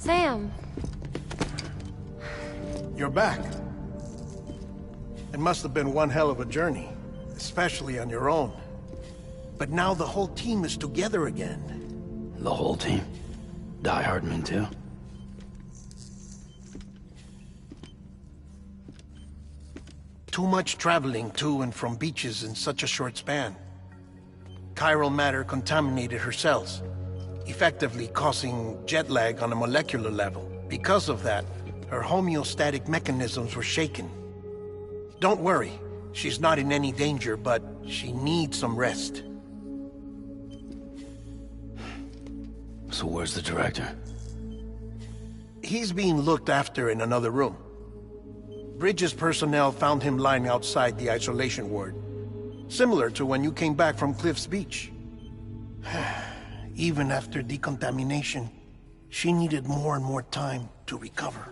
Sam. You're back. It must have been one hell of a journey, especially on your own. But now the whole team is together again. The whole team? Die Hardman too? Too much traveling to and from beaches in such a short span. Chiral matter contaminated her cells, effectively causing jet lag on a molecular level. Because of that, her homeostatic mechanisms were shaken. Don't worry, she's not in any danger, but she needs some rest. So where's the director? He's being looked after in another room. Bridges personnel found him lying outside the isolation ward. Similar to when you came back from Cliff's Beach. Even after decontamination, she needed more and more time to recover.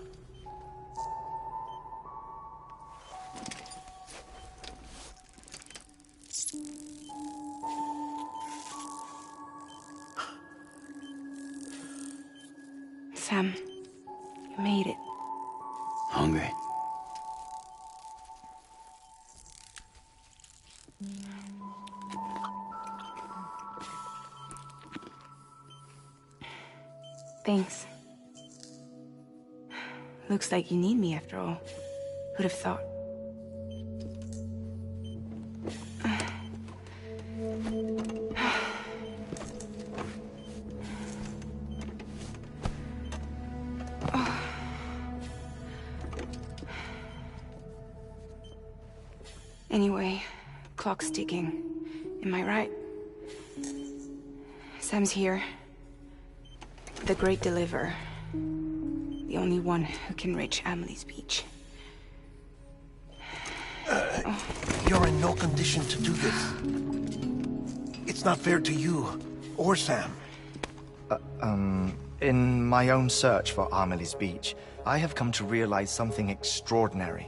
Sam, you made it. Hungry? Thanks. Looks like you need me after all. Who'd have thought? Anyway, clock's ticking. Am I right? Sam's here. The Great Deliverer. The only one who can reach Amelie's Beach. You're in no condition to do this. It's not fair to you, or Sam. In my own search for Amelie's Beach, I have come to realize something extraordinary.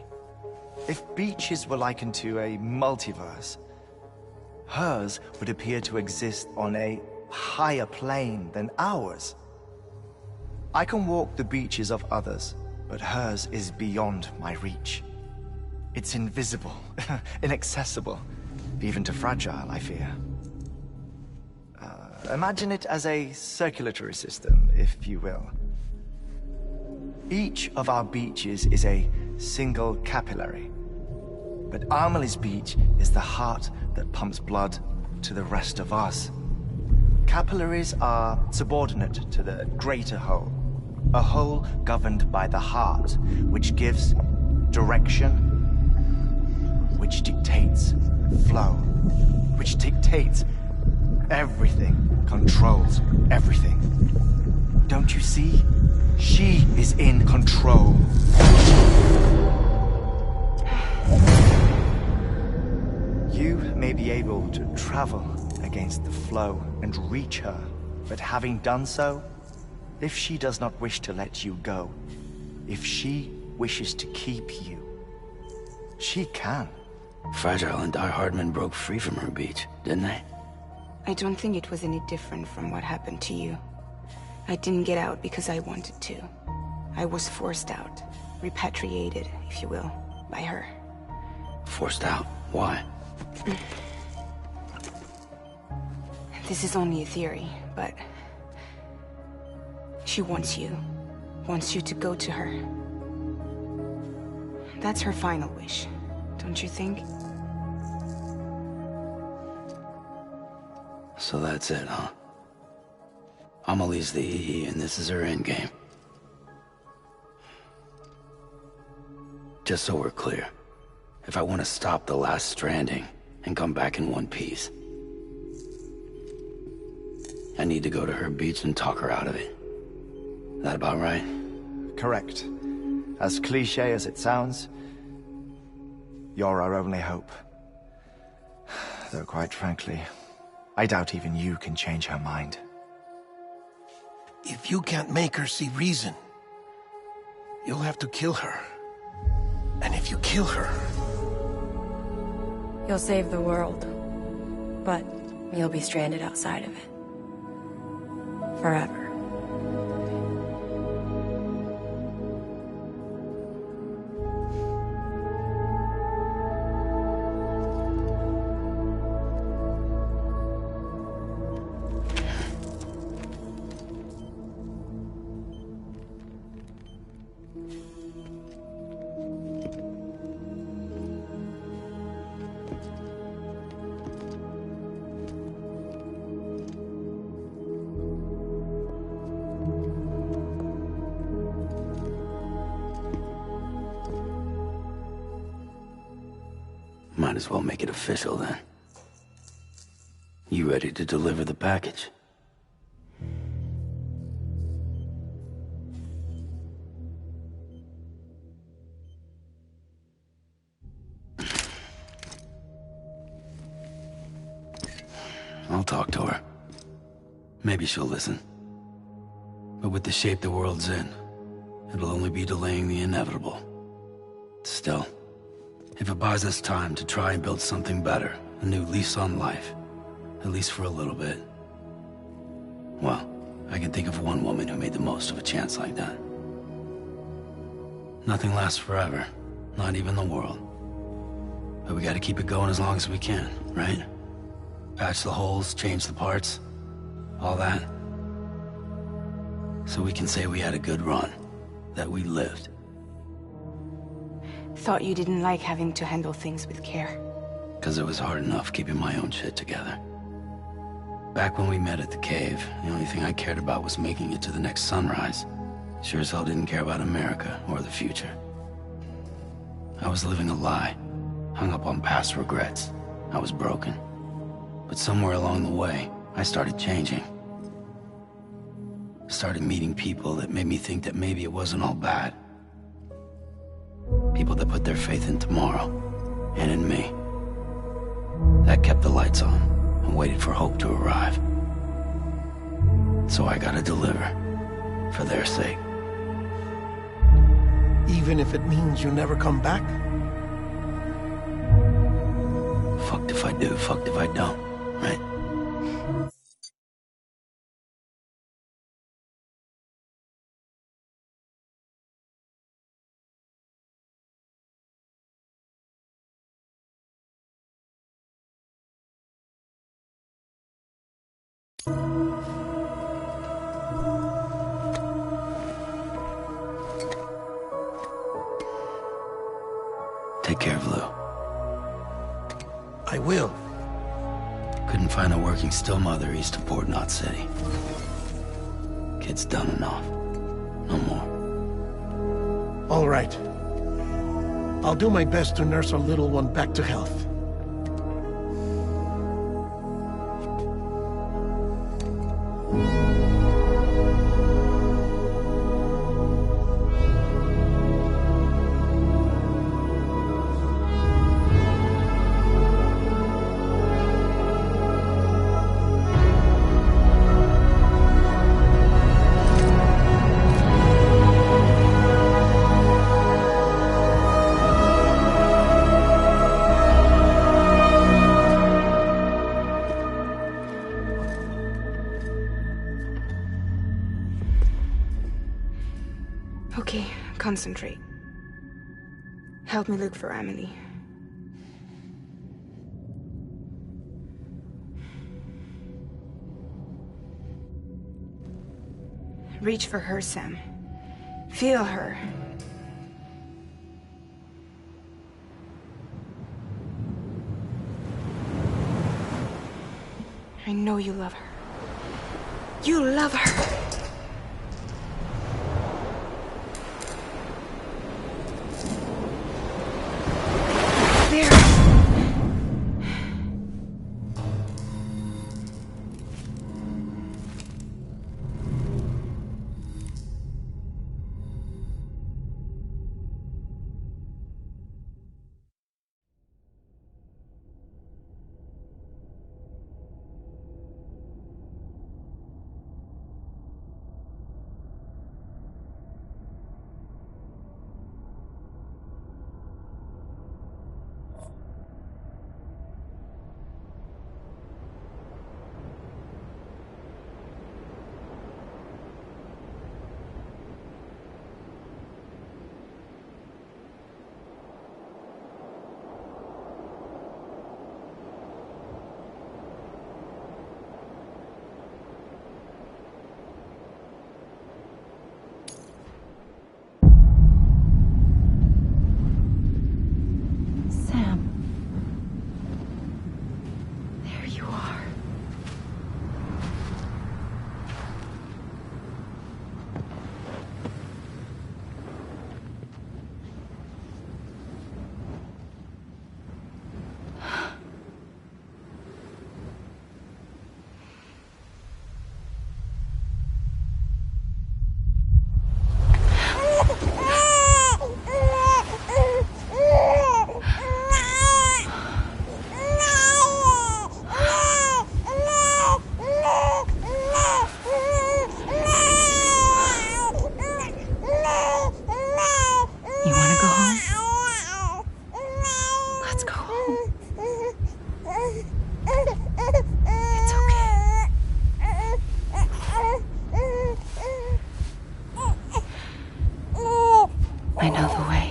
If beaches were likened to a multiverse, hers would appear to exist on a higher plane than ours. I can walk the beaches of others, but hers is beyond my reach. It's invisible, inaccessible, even to fragile, I fear. Imagine it as a circulatory system, if you will. Each of our beaches is a single capillary, but Amelie's Beach is the heart that pumps blood to the rest of us. Capillaries are subordinate to the greater whole, a whole governed by the heart, which gives direction, which dictates flow, which dictates everything, controls everything. Don't you see? She is in control. You may be able to travel against the flow and reach her, but having done so, if she does not wish to let you go, if she wishes to keep you, she can. Fragile and Die Hardman broke free from her beach, didn't they? I don't think it was any different from what happened to you. I didn't get out because I wanted to. I was forced out. Repatriated, if you will, by her. Forced out? Why? This is only a theory, but... she wants you. Wants you to go to her. That's her final wish, don't you think? So that's it, huh? Amelie's the EE, and this is her endgame. Just so we're clear, if I want to stop the last stranding and come back in one piece, I need to go to her beach and talk her out of it. That about right? Correct. As cliché as it sounds, you're our only hope. Though quite frankly, I doubt even you can change her mind. If you can't make her see reason, you'll have to kill her. And if you kill her... You'll save the world, but you'll be stranded outside of it. Forever. might as well make it official then. You ready to deliver the package? I'll talk to her. Maybe she'll listen. But with the shape the world's in, it'll only be delaying the inevitable. Still, if it buys us time to try and build something better, a new lease on life, at least for a little bit, well, I can think of one woman who made the most of a chance like that. Nothing lasts forever, not even the world. But we gotta keep it going as long as we can, right? Patch the holes, change the parts, all that. So we can say we had a good run, that we lived. Thought you didn't like having to handle things with care. 'Cause it was hard enough keeping my own shit together. Back when we met at the cave, the only thing I cared about was making it to the next sunrise. Sure as hell didn't care about America or the future. I was living a lie, hung up on past regrets. I was broken. But somewhere along the way, I started changing. Started meeting people that made me think that maybe it wasn't all bad. People that put their faith in tomorrow, and in me. That kept the lights on, and waited for hope to arrive. So I gotta deliver, for their sake. Even if it means you never come back? Fucked if I do, fucked if I don't, right? Take care of Lou. I will. Couldn't find a working still mother east of Port Knot City. Kid's done enough. No more. All right. I'll do my best to nurse our little one back to health. Okay, concentrate. Help me look for Emily. Reach for her, Sam. Feel her. I know you love her. You love her! There! I know the way.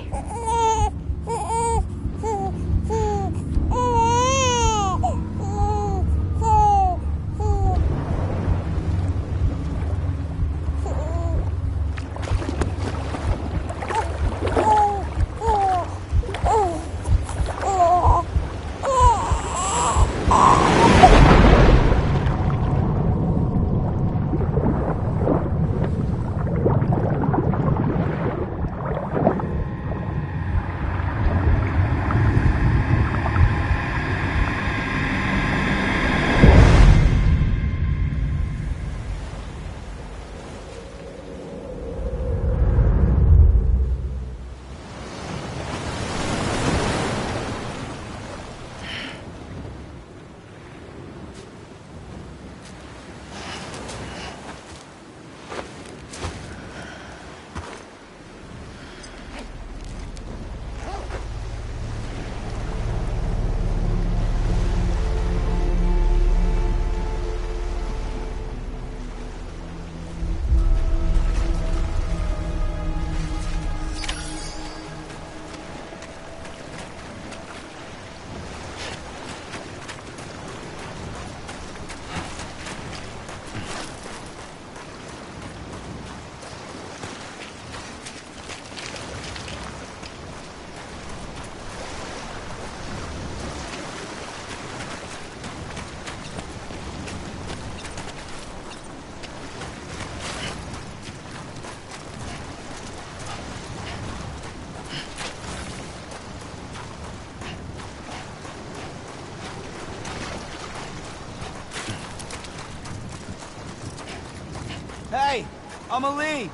Hey, Amelie!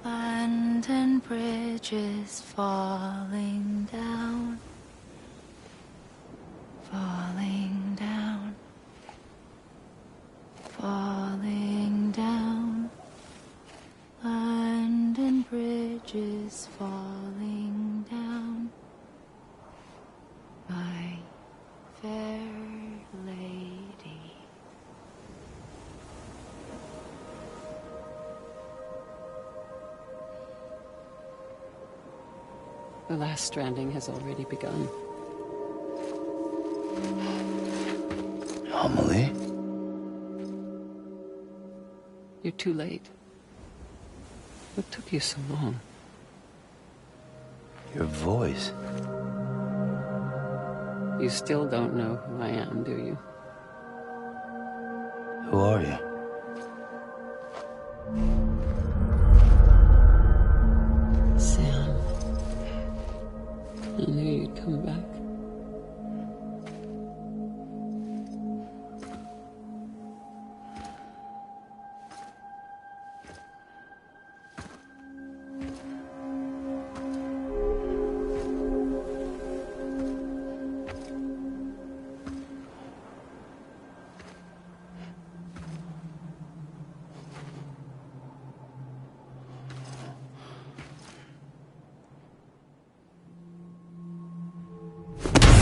London Bridge is falling down, falling down, falling down. London Bridge is falling down, my fair lady. The last stranding has already begun. Amelie? You're too late. What took you so long? Your voice. You still don't know who I am, do you? Who are you? Sam. I knew you'd come back.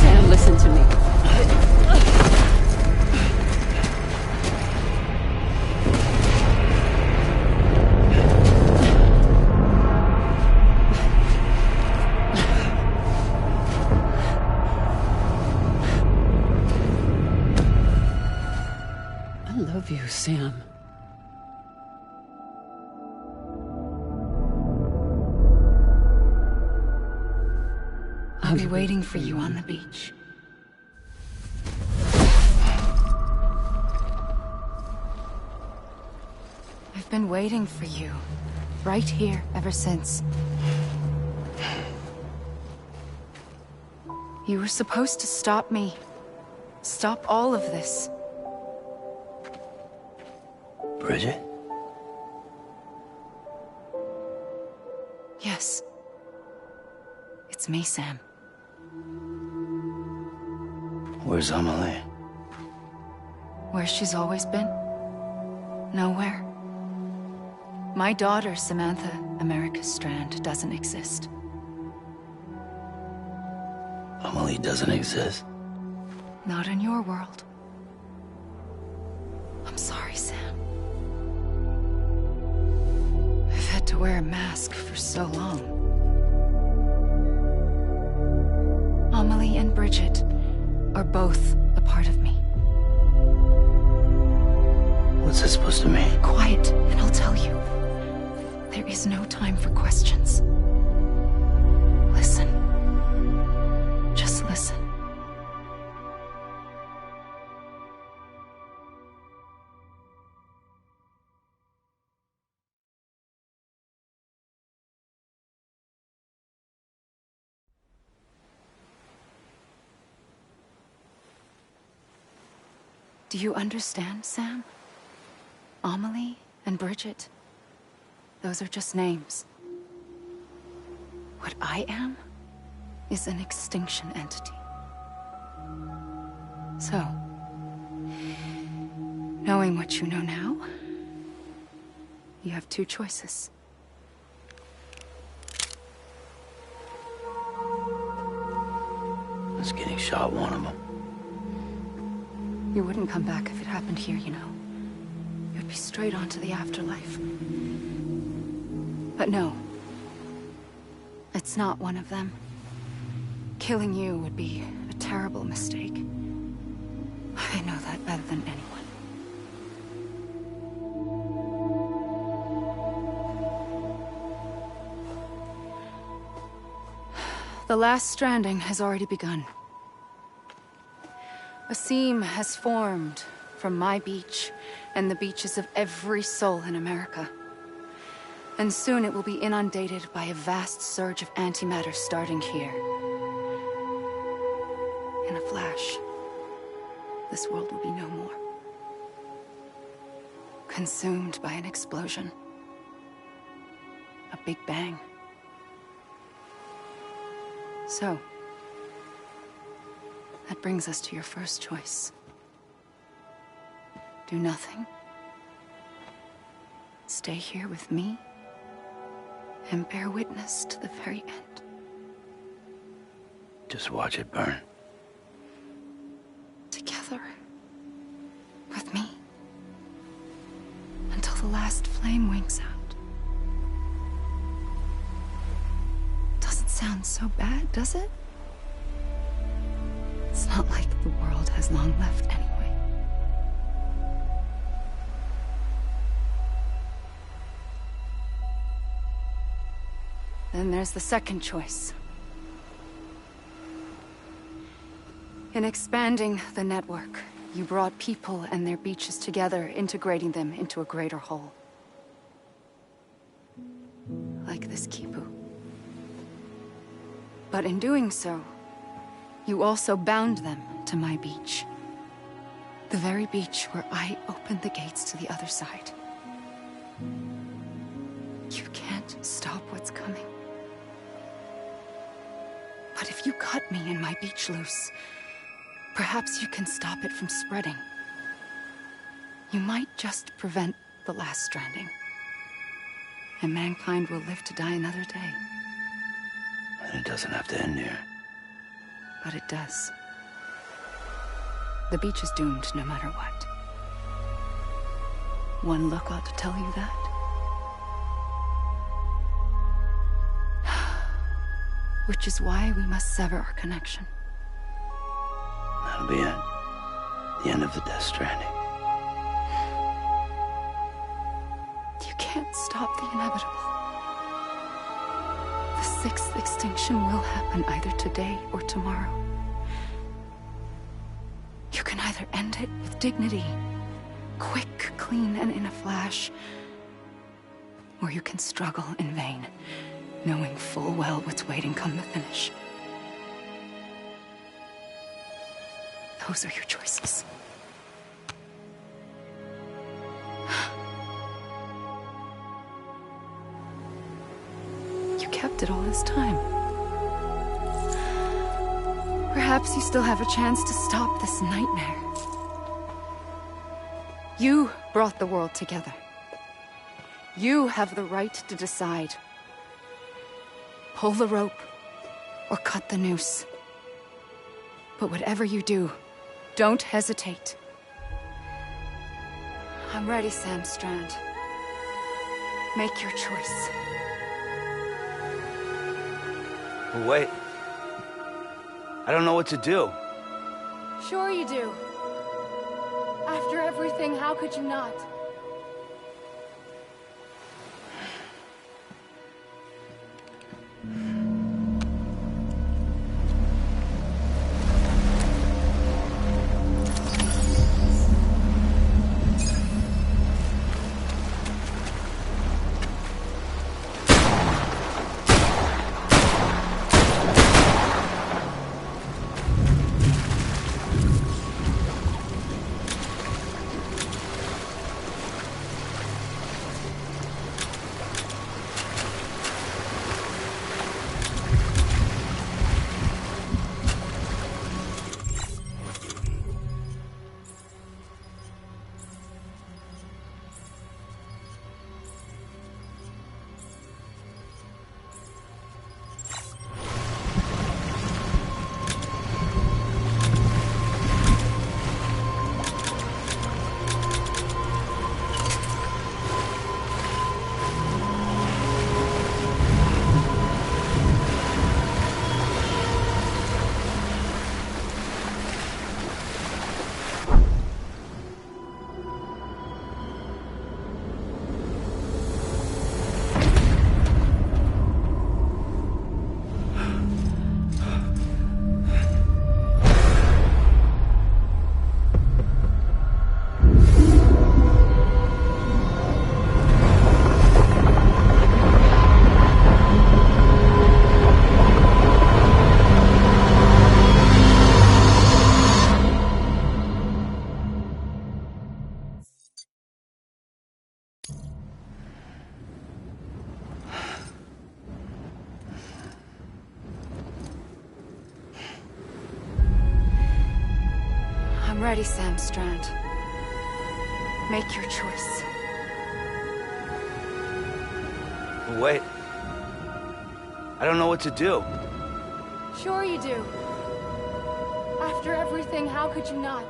Sam, listen to me. I love you, Sam. I'll be waiting for you on the beach. I've been waiting for you, right here, ever since. You were supposed to stop me. Stop all of this. Bridget? Yes. It's me, Sam. Where's Amelie? Where she's always been. Nowhere. My daughter, Samantha America Strand, doesn't exist. Amelie doesn't exist? Not in your world. I'm sorry, Sam. I've had to wear a mask for so long. Amelie and Bridget are both a part of me. What's this supposed to mean? Quiet, and I'll tell you. There is no time for questions. Listen. Just listen. Do you understand, Sam? Amelie and Bridget, those are just names. What I am is an extinction entity. So, knowing what you know now, you have two choices. Is getting shot one of them? You wouldn't come back if it happened here, you know. You'd be straight on to the afterlife. But no. It's not one of them. Killing you would be a terrible mistake. I know that better than anyone. The last stranding has already begun. A seam has formed from my beach and the beaches of every soul in America. And soon it will be inundated by a vast surge of antimatter starting here. In a flash, this world will be no more. Consumed by an explosion. A big bang. So, that brings us to your first choice. Do nothing. Stay here with me and bear witness to the very end. Just watch it burn. Together. With me. Until the last flame winks out. Doesn't sound so bad, does it? It's not like the world has long left anyway. Then there's the second choice. In expanding the network, you brought people and their beaches together, integrating them into a greater whole. Like this Kipu. But in doing so, you also bound them to my beach. The very beach where I opened the gates to the other side. You can't stop what's coming. But if you cut me and my beach loose, perhaps you can stop it from spreading. You might just prevent the last stranding. And mankind will live to die another day. And it doesn't have to end here. But it does. The beach is doomed no matter what. One look ought to tell you that. Which is why we must sever our connection. That'll be it. The end of the Death Stranding. You can't stop the inevitable. The sixth extinction will happen either today or tomorrow. You can either end it with dignity, quick, clean, and in a flash, or you can struggle in vain, knowing full well what's waiting come the finish. Those are your choices. You kept it all this time. Perhaps you still have a chance to stop this nightmare. You brought the world together. You have the right to decide. Pull the rope, or cut the noose. But whatever you do, don't hesitate. I'm ready, Sam Strand. Make your choice. But wait. I don't know what to do. Sure you do. After everything, how could you not? I'm ready, Sam Strand. Make your choice. But wait. I don't know what to do. Sure you do. After everything, how could you not?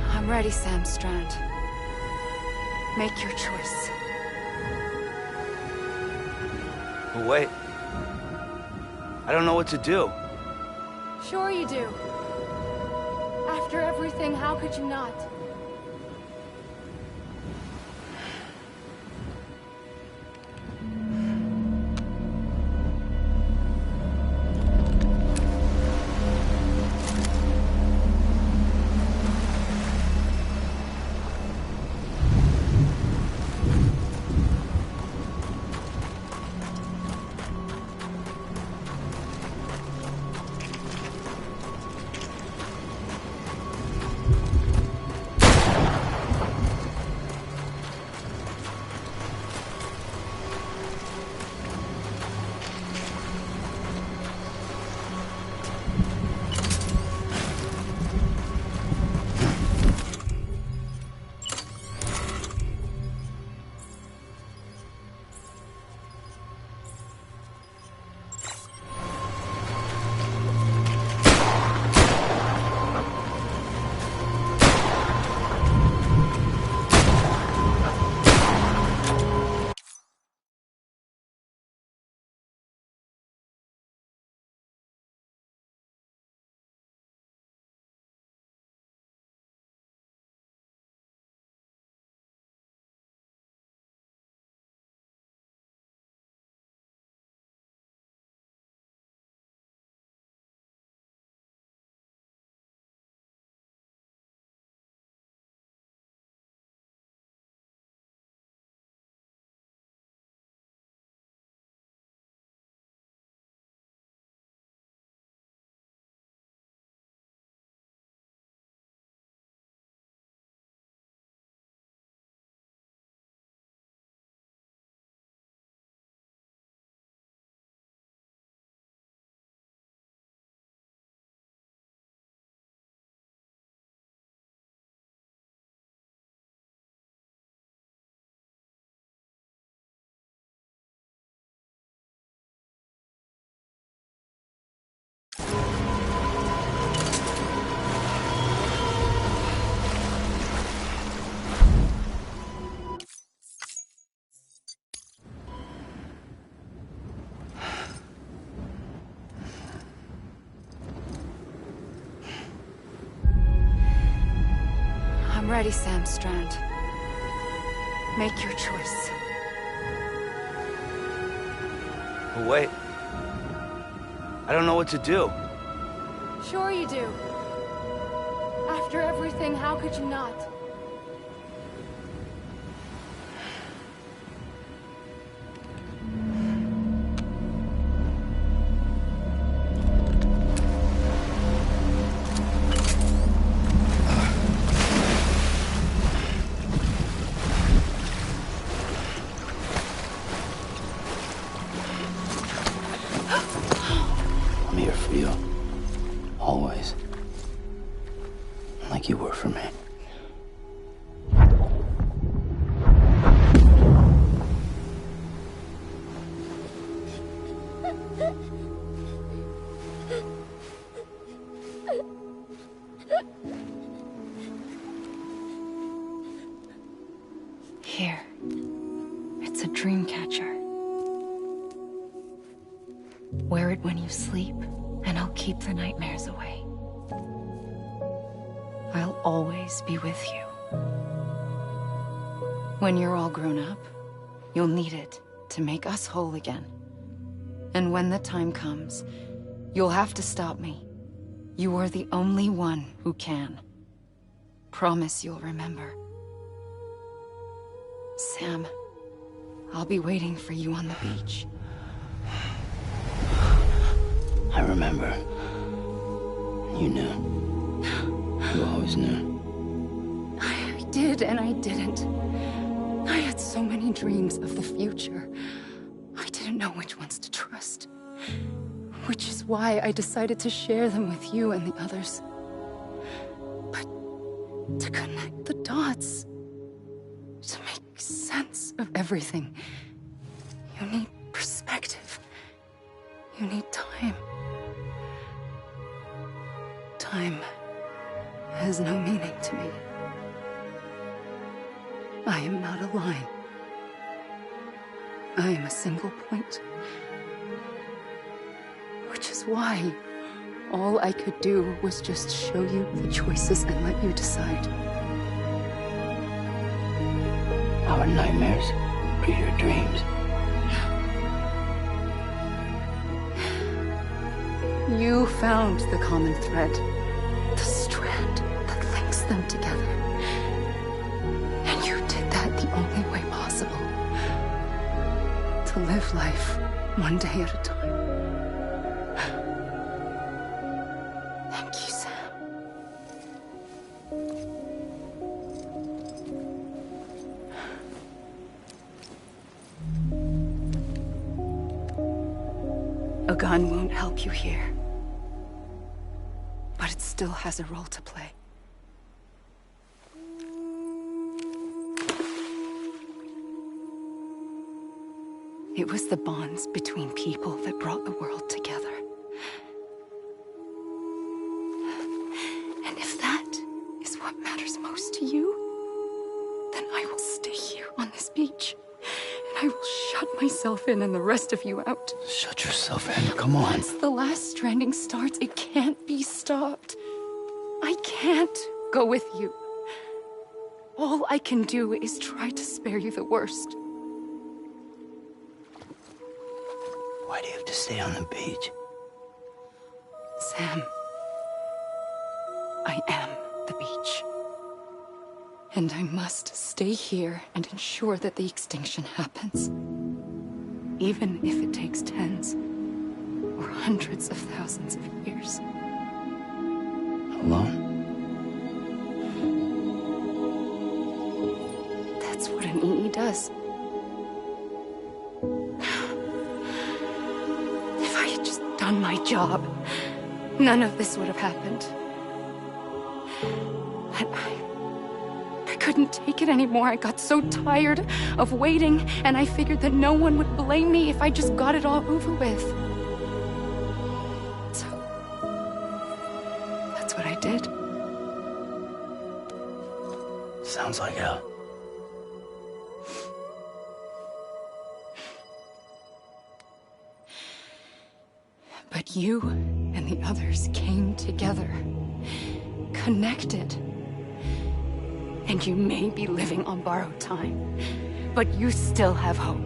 I'm ready, Sam Strand. Make your choice. But wait. I don't know what to do. Sure you do. After everything, how could you not? ready, Sam Strand. Make your choice. But wait. I don't know what to do. Sure you do. After everything, how could you not? I'm here for you. Always. Like you were for me. Here. It's a dream catcher. Wear it when you sleep, and I'll keep the nightmares away. I'll always be with you. When you're all grown up, you'll need it to make us whole again. And when the time comes, you'll have to stop me. You are the only one who can. Promise you'll remember. Sam, I'll be waiting for you on the beach. I remember. You knew. You always knew. I did and I didn't. I had so many dreams of the future. I didn't know which ones to trust. Which is why I decided to share them with you and the others. But to connect the dots, to make sense of everything, you need perspective. You need time. Time has no meaning to me. I am not a line. I am a single point. Which is why all I could do was just show you the choices and let you decide. Our nightmares are your dreams. You found the common thread, the strand that links them together. And you did that the only way possible. To live life one day at a time. Thank you, Sam. A gun won't help you here. But it still has a role to play. It was the bonds between people that brought the world together. And if that is what matters most to you, then I will stay here on this beach. And I will shut myself in and the rest of you out. Shut yourself in, come on. Once the last stranding starts, it can't be stopped. I can't go with you. All I can do is try to spare you the worst. Why do you have to stay on the beach? Sam, I am the beach. And I must stay here and ensure that the extinction happens. Even if it takes tens or hundreds of thousands of years. Alone? That's what an EE does. If I had just done my job, none of this would have happened. But I couldn't take it anymore. I got so tired of waiting, and I figured that no one would blame me if I just got it all over with. So, that's what I did. Sounds like hell. But you and the others came together, connected. And you may be living on borrowed time, but you still have hope.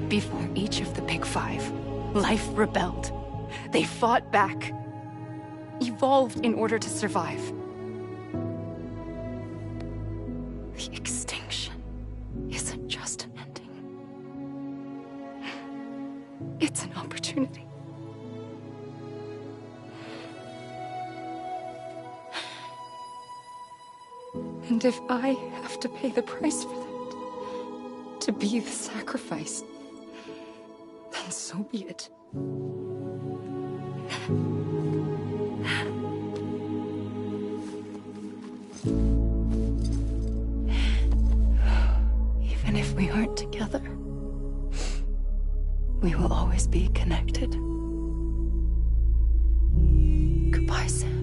Before each of the Big Five, life rebelled. They fought back, evolved in order to survive. The extinction isn't just an ending. It's an opportunity. And if I have to pay the price for that, to be the sacrifice, then so be it. Even if we aren't together, we will always be connected. Goodbye, Sam.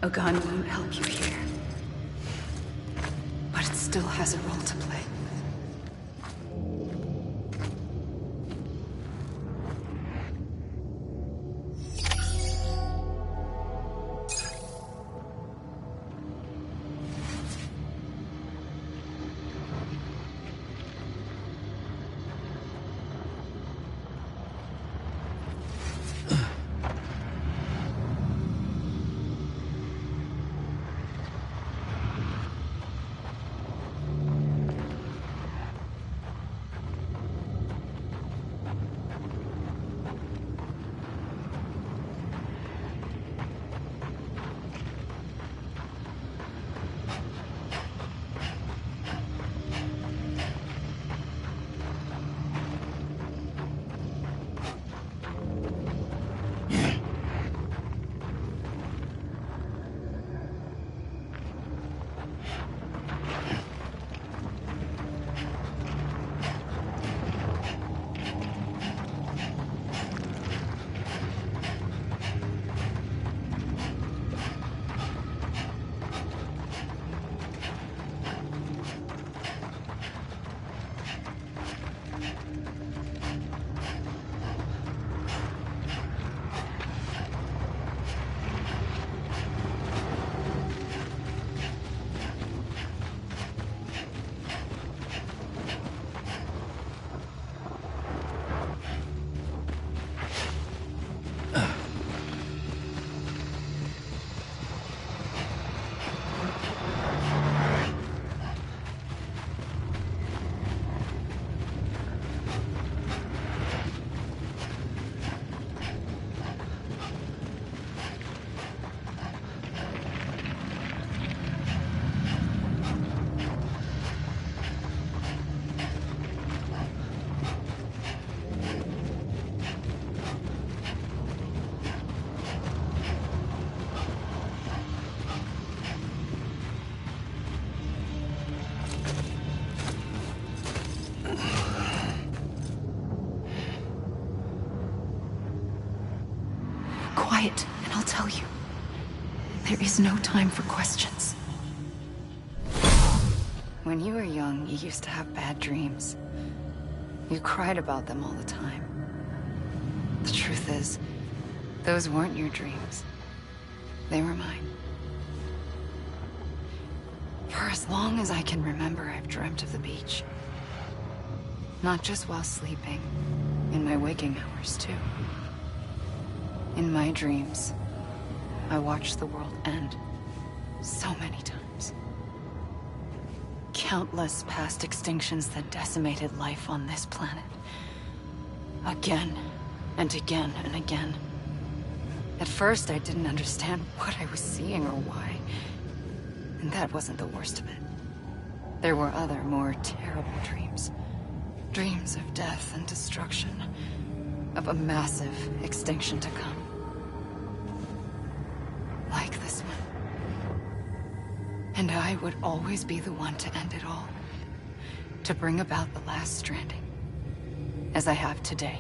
A gun won't help you here, but it still has a role to play. Quiet, and I'll tell you. There is no time for questions. When you were young, you used to have bad dreams. You cried about them all the time. The truth is, those weren't your dreams. They were mine. For as long as I can remember, I've dreamt of the beach. Not just while sleeping. In my waking hours, too. In my dreams, I watched the world end. So many times. Countless past extinctions that decimated life on this planet. Again, and again, and again. At first, I didn't understand what I was seeing or why. And that wasn't the worst of it. There were other, more terrible dreams. Dreams of death and destruction. Of a massive extinction to come. Like this one. And I would always be the one to end it all. To bring about the last stranding. As I have today.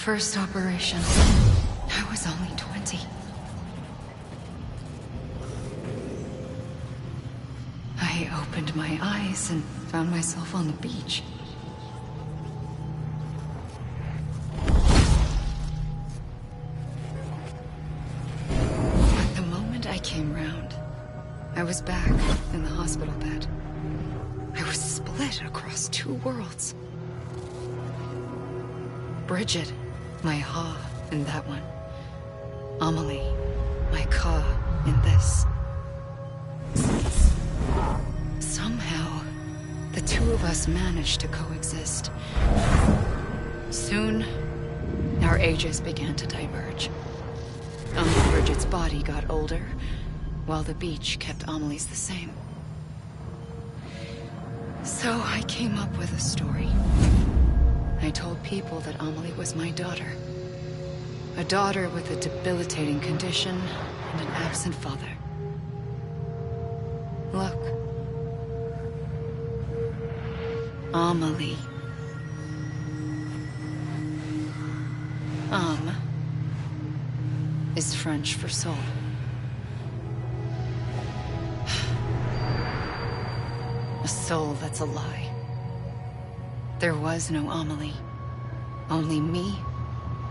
First operation. I was only 20. I opened my eyes and found myself on the beach. But the moment I came round, I was back in the hospital bed. I was split across two worlds. Bridget. My Ha in that one. Amelie, my Ka in this. Somehow, the two of us managed to coexist. Soon, our ages began to diverge. Uncle Bridget's body got older, while the beach kept Amelie's the same. So I came up with a story. I told people that Amelie was my daughter. A daughter with a debilitating condition and an absent father. Look. Amelie. Âme is French for soul. A soul that's a lie. There was no Amelie. Only me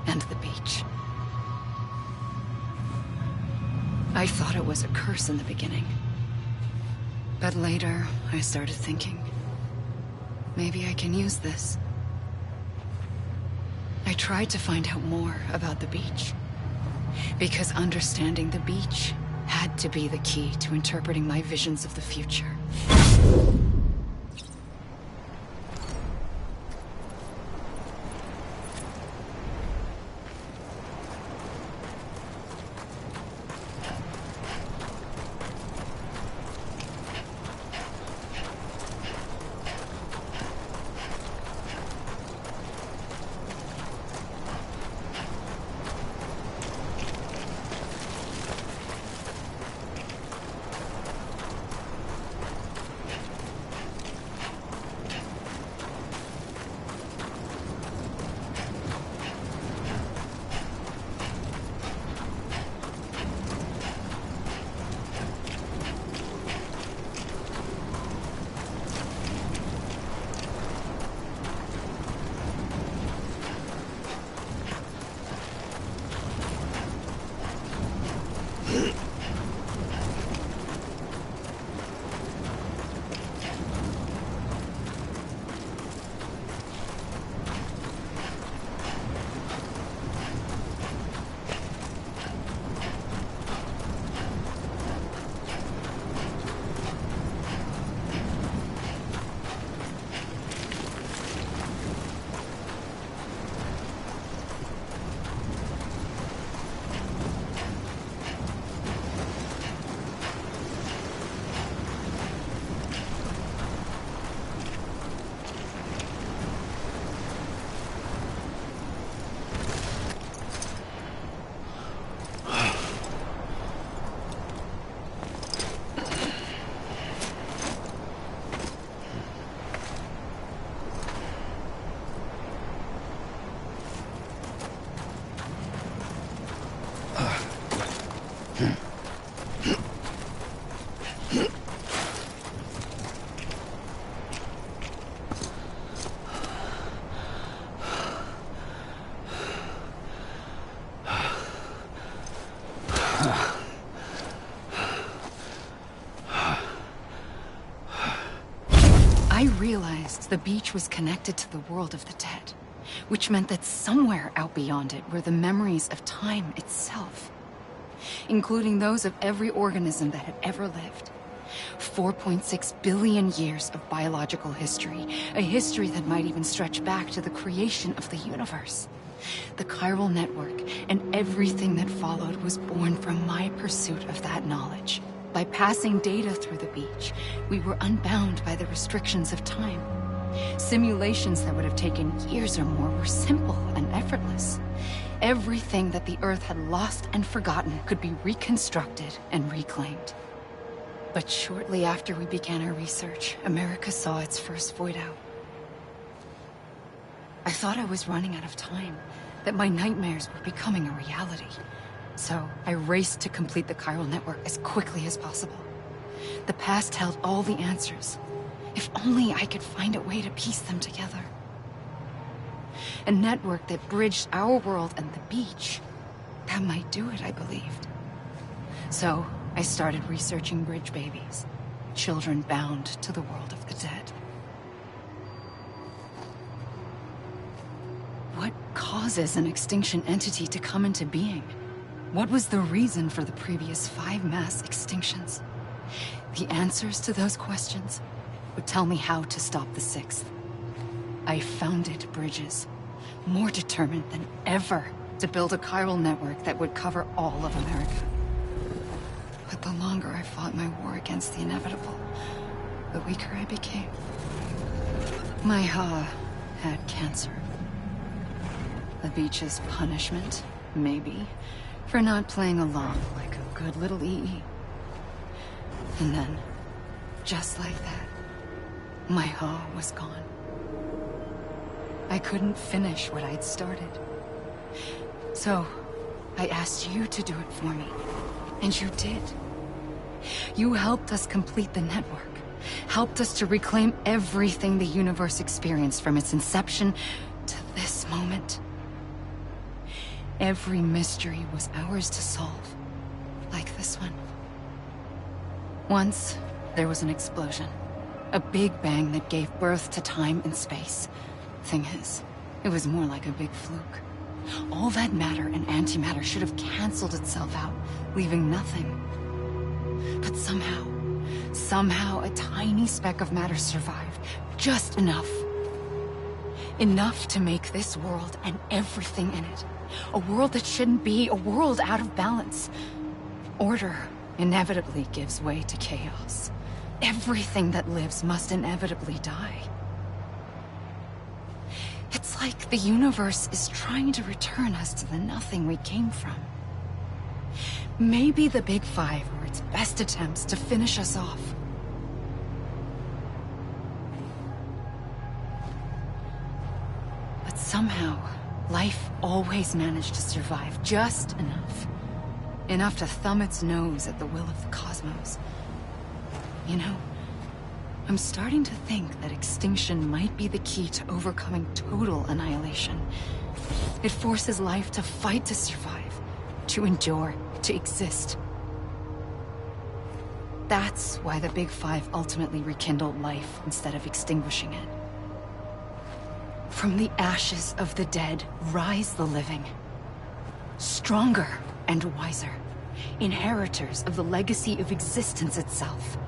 and the beach. I thought it was a curse in the beginning. But later, I started thinking, maybe I can use this. I tried to find out more about the beach. Because understanding the beach had to be the key to interpreting my visions of the future. realized the beach was connected to the world of the dead, which meant that somewhere out beyond it were the memories of time itself, including those of every organism that had ever lived. 4.6 billion years of biological history, a history that might even stretch back to the creation of the universe. The chiral network and everything that followed was born from my pursuit of that knowledge. By passing data through the beach, we were unbound by the restrictions of time. Simulations that would have taken years or more were simple and effortless. Everything that the Earth had lost and forgotten could be reconstructed and reclaimed. But shortly after we began our research, America saw its first void out. I thought I was running out of time, that my nightmares were becoming a reality. So I raced to complete the chiral network as quickly as possible. The past held all the answers. If only I could find a way to piece them together. A network that bridged our world and the beach. That might do it, I believed. So I started researching bridge babies, children bound to the world of the dead. What causes an extinction entity to come into being? What was the reason for the previous 5 mass extinctions? The answers to those questions would tell me how to stop the 6th. I founded bridges, more determined than ever to build a chiral network that would cover all of America. But the longer I fought my war against the inevitable, the weaker I became. My Ha had cancer. The beach's punishment, maybe, for not playing along like a good little EE. And then, just like that, my Ha was gone. I couldn't finish what I'd started. So, I asked you to do it for me. And you did. You helped us complete the network. Helped us to reclaim everything the universe experienced from its inception to this moment. Every mystery was ours to solve. Like this one. Once, there was an explosion. A big bang that gave birth to time and space. Thing is, it was more like a big fluke. All that matter and antimatter should have canceled itself out, leaving nothing. But somehow a tiny speck of matter survived. Just enough. Enough to make this world and everything in it. A world that shouldn't be, a world out of balance. Order inevitably gives way to chaos. Everything that lives must inevitably die. It's like the universe is trying to return us to the nothing we came from. Maybe the Big Five were its best attempts to finish us off. But somehow, life always managed to survive just enough. Enough to thumb its nose at the will of the cosmos. You know, I'm starting to think that extinction might be the key to overcoming total annihilation. It forces life to fight to survive, to endure, to exist. That's why the Big Five ultimately rekindled life instead of extinguishing it. From the ashes of the dead, rise the living. Stronger and wiser. Inheritors of the legacy of existence itself.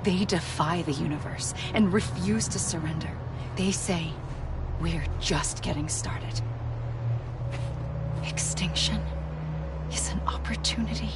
They defy the universe and refuse to surrender. They say, we're just getting started. Extinction is an opportunity.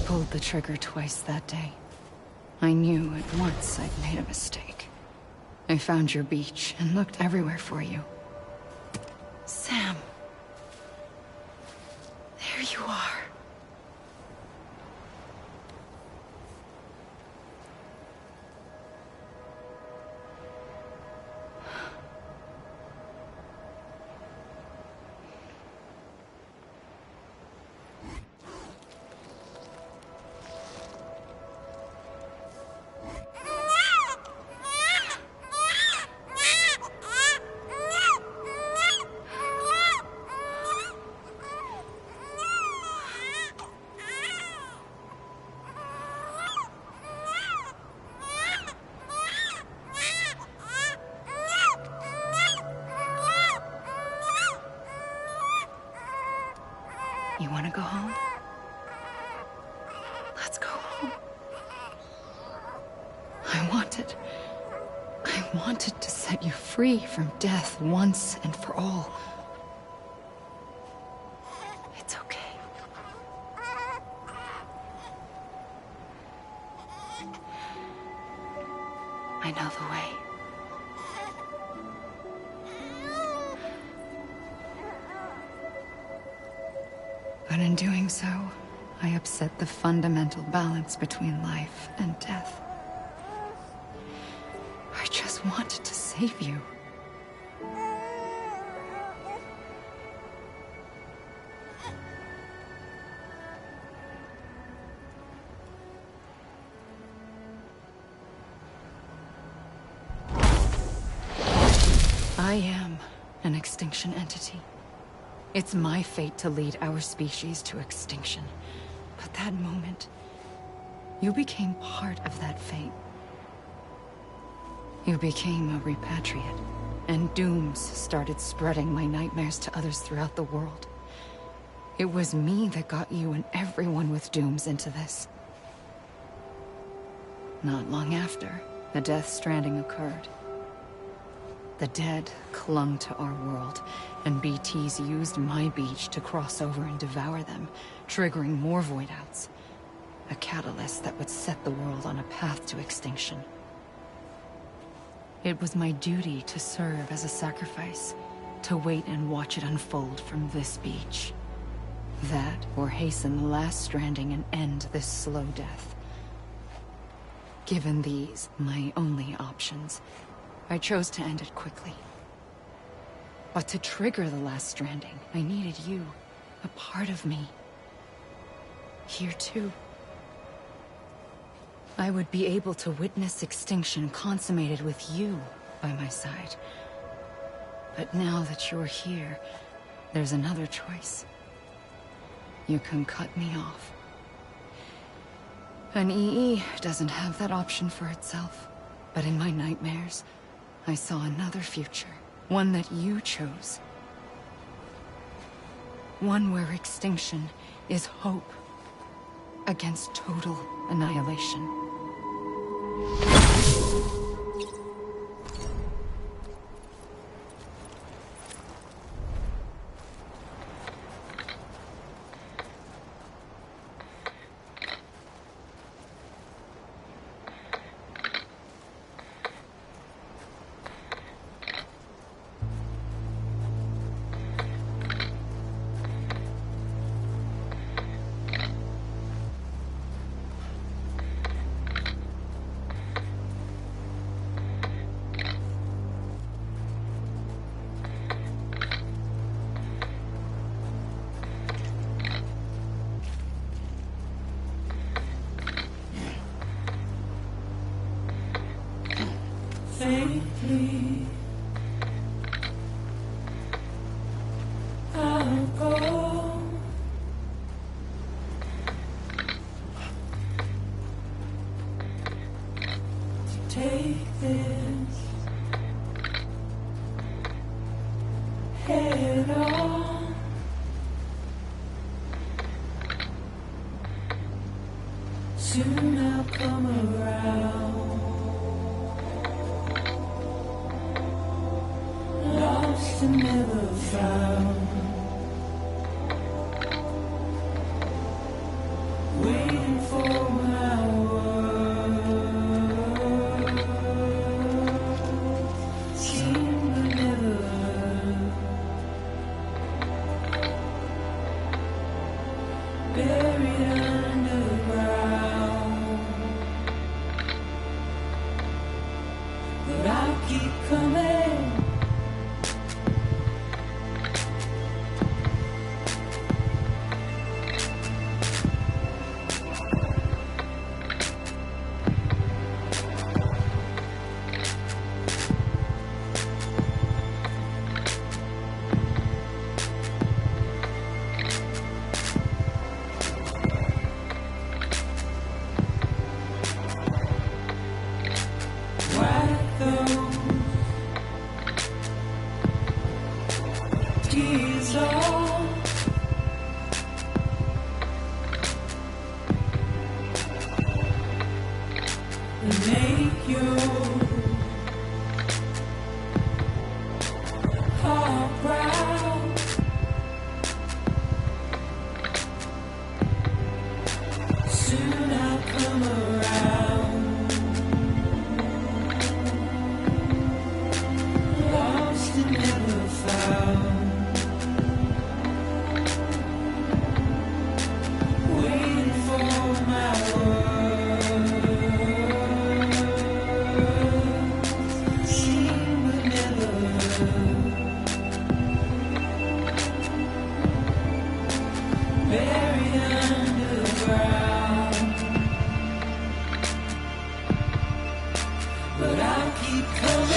pulled the trigger twice that day. I knew at once I'd made a mistake. I found your beach and looked everywhere for you. Sam. There you are. You want to go home? Let's go home. I wanted to set you free from death once and for all. It's okay. I know the way. But in doing so, I upset the fundamental balance between life and death. I just wanted to save you. I am an extinction entity. It's my fate to lead our species to extinction. But that moment, you became part of that fate. You became a repatriate, and dooms started spreading my nightmares to others throughout the world. It was me that got you and everyone with dooms into this. Not long after, the DeathStranding occurred. The dead clung to our world, and BTs used my beach to cross over and devour them, triggering more void outs. A catalyst that would set the world on a path to extinction. It was my duty to serve as a sacrifice, to wait and watch it unfold from this beach. That, or hasten the last stranding and end this slow death. Given these, my only options, I chose to end it quickly. But to trigger the last stranding, I needed you, a part of me. Here too. I would be able to witness extinction consummated with you by my side. But now that you're here, there's another choice. You can cut me off. An EE doesn't have that option for itself. But in my nightmares, I saw another future. One that you chose. One where extinction is hope against total annihilation. Safely, I'll go. To take this head on. Soon I'll come around. Lost and never found, waiting tears all. And make your heart proud. Soon I'll come around. Lost and never found. Waiting for my word. Seen but never heard. Buried underground. But I'll keep coming.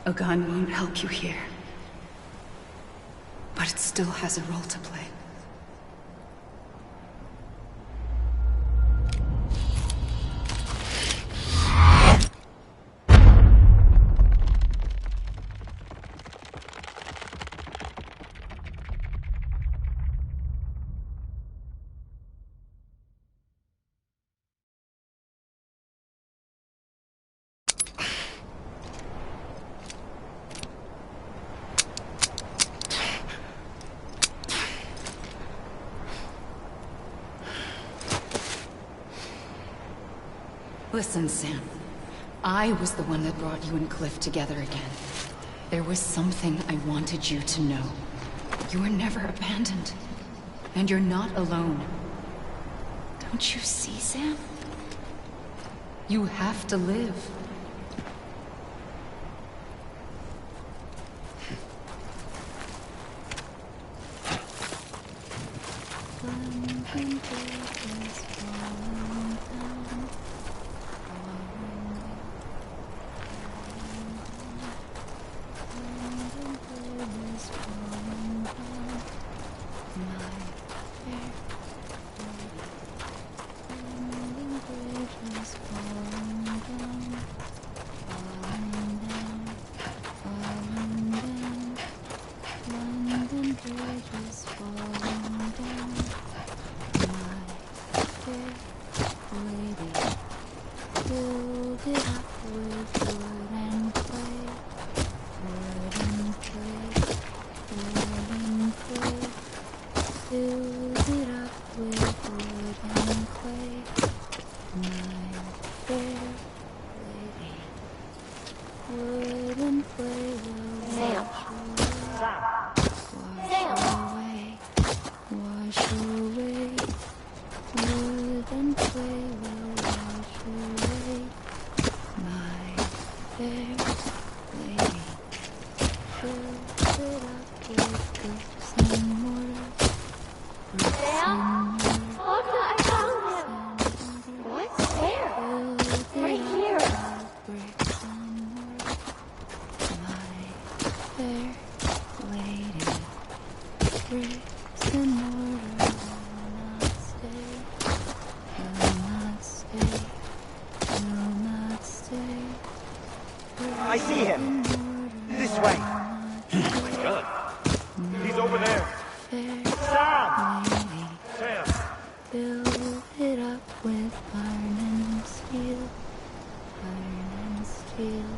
A gun won't help you here. But it still has a role to play. Listen, Sam. I was the one that brought you and Cliff together again. There was something I wanted you to know. You were never abandoned. And you're not alone. Don't you see, Sam? You have to live. I see him. This way. Oh my God. He's over there. Sam! Sam. Build it up with iron and steel. Iron and steel.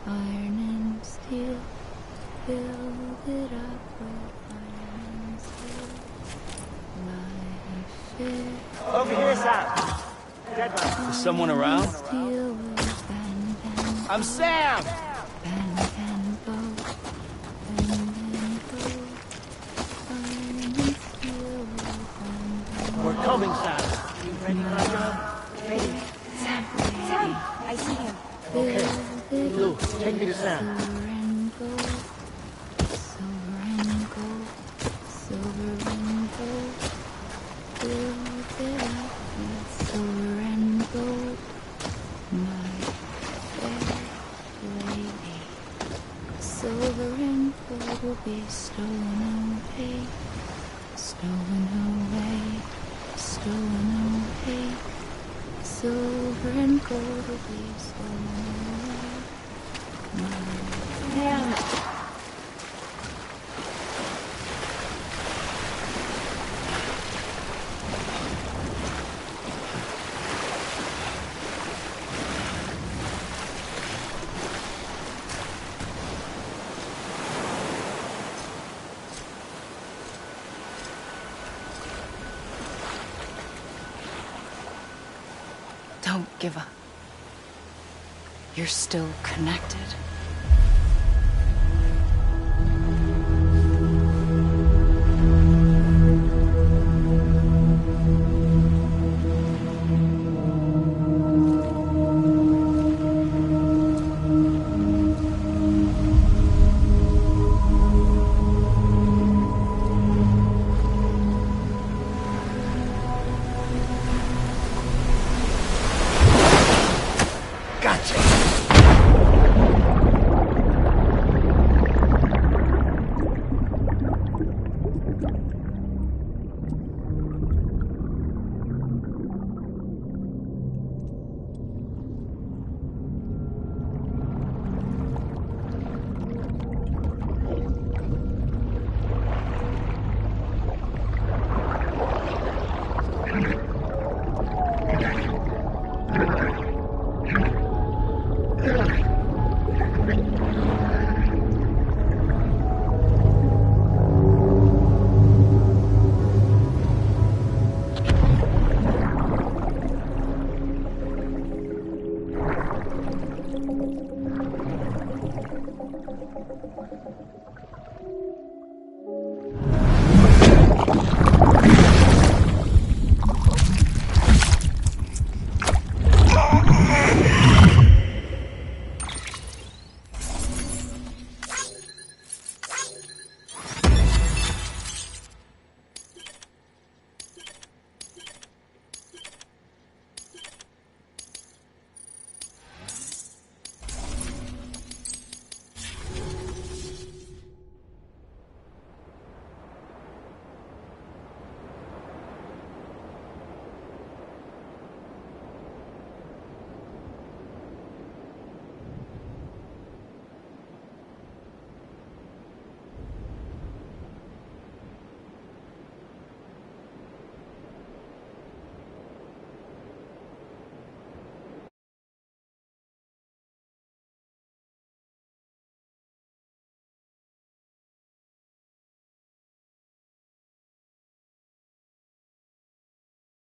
Iron and steel. Build it up with iron and steel. Life is Over here, Sam. Dead man. Is someone around? steel with bend and I'm Sam! bend and bow. Bend and bow. Iron and steel with bend and We're coming, Sam. You ready for our job? Ready. Sam! Sam! I see him. Okay. Lou, take me to Sam. silver and gold. Silver and gold. Silver and gold. Build it up with silver and gold. My fair lady. Silver and gold will be stolen away. Stolen away. Stolen away. Silver and gold will be stolen away. My Sam! Don't give up. You're still connected.